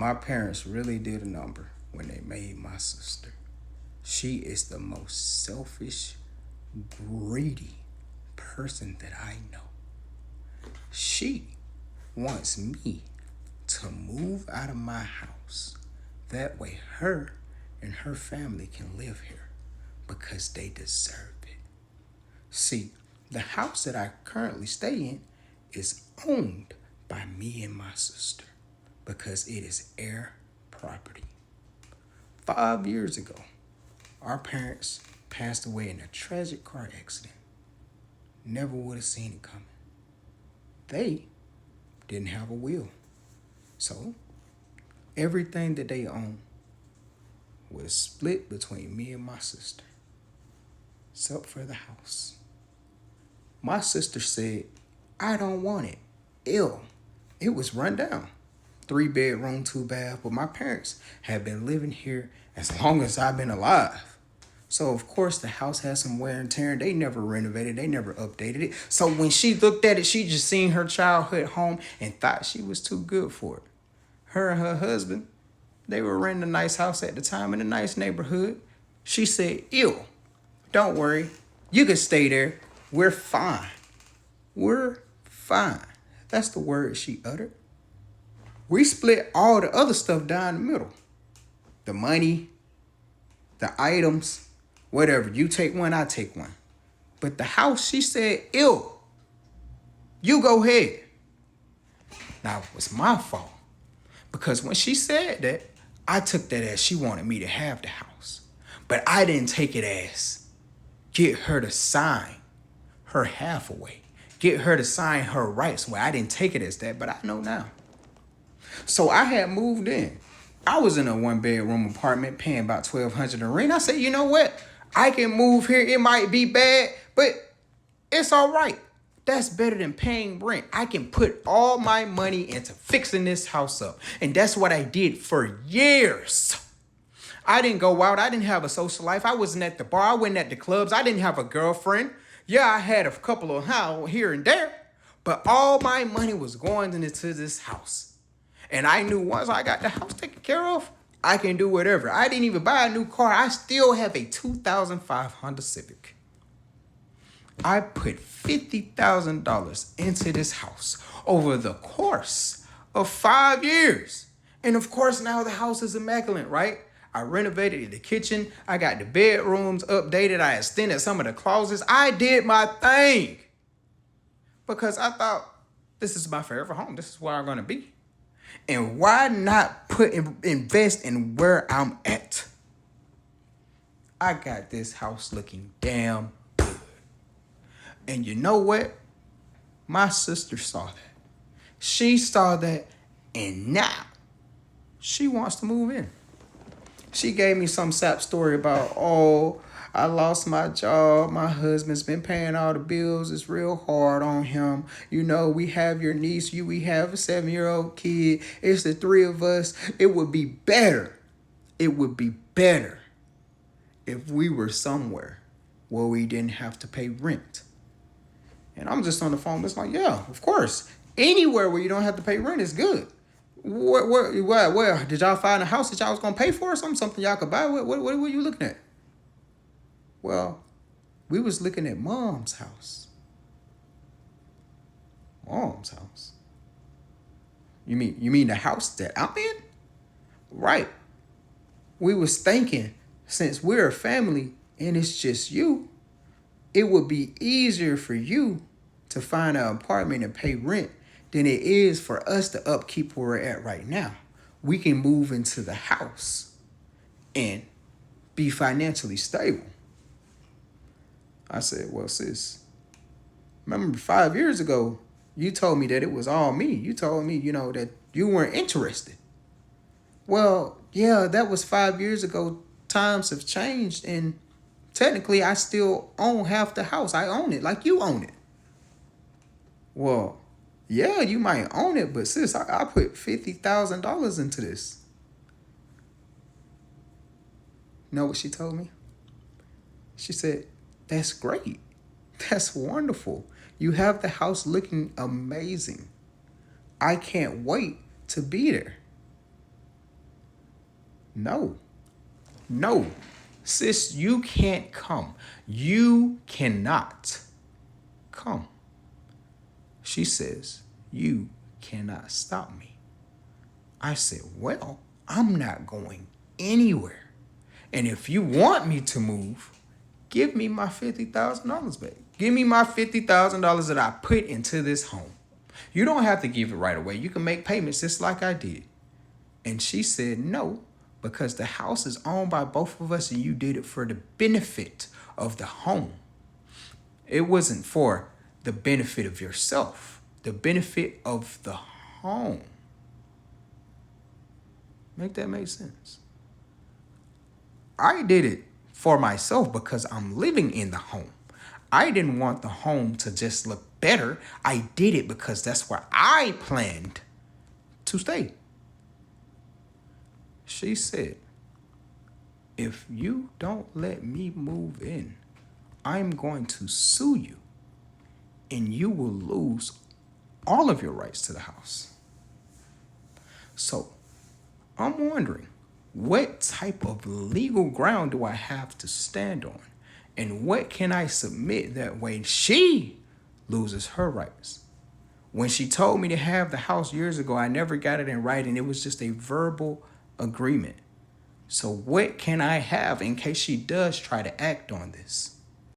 My parents really did a number when they made my sister. She is the most selfish, greedy person that I know. She wants me to move out of my house. That way, her and her family can live here because they deserve it. See, the house that I currently stay in is owned by me and my sister because it is heir property. 5 years ago, our parents passed away in a tragic car accident. Never would have seen it coming. They didn't have a will. So, everything that they own was split between me and my sister, except for the house. My sister said, I don't want it. Ew. It was run down. 3 bedroom, 2 bath, but my parents have been living here as long as I've been alive. So of course the house has some wear and tear. They never renovated, they never updated it. So when she looked at it, she just seen her childhood home and thought she was too good for it. Her and her husband, they were renting a nice house at the time in a nice neighborhood. She said, ew, don't worry. You can stay there. We're fine. We're fine. That's the word she uttered. We split all the other stuff down the middle. The money, the items, whatever. You take one, I take one. But the house, she said, ew, you go ahead. Now, it was my fault. Because when she said that, I took that as she wanted me to have the house. But I didn't take it as get her to sign her half away. Get her to sign her rights away. I didn't take it as that, but I know now. So I had moved in. I was in a 1 bedroom apartment paying about $1,200 a rent. I said, you know what? I can move here. It might be bad, but it's all right. That's better than paying rent. I can put all my money into fixing this house up. And that's what I did for years. I didn't go out. I didn't have a social life. I wasn't at the bar. I wasn't at the clubs. I didn't have a girlfriend. Yeah, I had a couple of how here and there. But all my money was going into this house. And I knew once I got the house taken care of, I can do whatever. I didn't even buy a new car. I still have a 2005 Honda Civic. I put $50,000 into this house over the course of 5 years. And of course, now the house is immaculate, right? I renovated the kitchen. I got the bedrooms updated. I extended some of the closets. I did my thing because I thought this is my forever home. This is where I'm going to be. And why not invest in where I'm at? I got this house looking damn good. And you know what? My sister saw that. She saw that, and now she wants to move in. She gave me some sap story about, oh, I lost my job. My husband's been paying all the bills. It's real hard on him. You know, we have your niece. We have a 7-year-old kid. It's the three of us. It would be better. It would be better if we were somewhere where we didn't have to pay rent. And I'm just on the phone. It's like, yeah, of course. Anywhere where you don't have to pay rent is good. Where did y'all find a house that y'all was gonna pay for or something? Something y'all could buy? What were you looking at? Well, we was looking at Mom's house. Mom's house. You mean the house that I'm in? Right. We was thinking, since we're a family and it's just you, it would be easier for you to find an apartment and pay rent than it is for us to upkeep where we're at right now. We can move into the house and be financially stable. I said, well, sis, remember 5 years ago, you told me that it was all me. You told me, that you weren't interested. Well, yeah, that was 5 years ago. Times have changed, and technically I still own half the house. I own it like you own it. Well, yeah, you might own it, but sis, I put $50,000 into this. You know what she told me? She said, that's great. That's wonderful. You have the house looking amazing. I can't wait to be there. No, no. Sis, you can't come. You cannot come. She says, you cannot stop me. I said, well, I'm not going anywhere. And if you want me to move, give me my $50,000 back. Give me my $50,000 that I put into this home. You don't have to give it right away. You can make payments just like I did. And she said, no, because the house is owned by both of us and you did it for the benefit of the home. It wasn't for the benefit of yourself, the benefit of the home. Make that make sense? I did it for myself because I'm living in the home. I didn't want the home to just look better. I did it because that's where I planned to stay. She said, if you don't let me move in, I'm going to sue you and you will lose all of your rights to the house. So I'm wondering, what type of legal ground do I have to stand on? And what can I submit that way she loses her rights? When she told me to have the house years ago, I never got it in writing. It was just a verbal agreement. So what can I have in case she does try to act on this?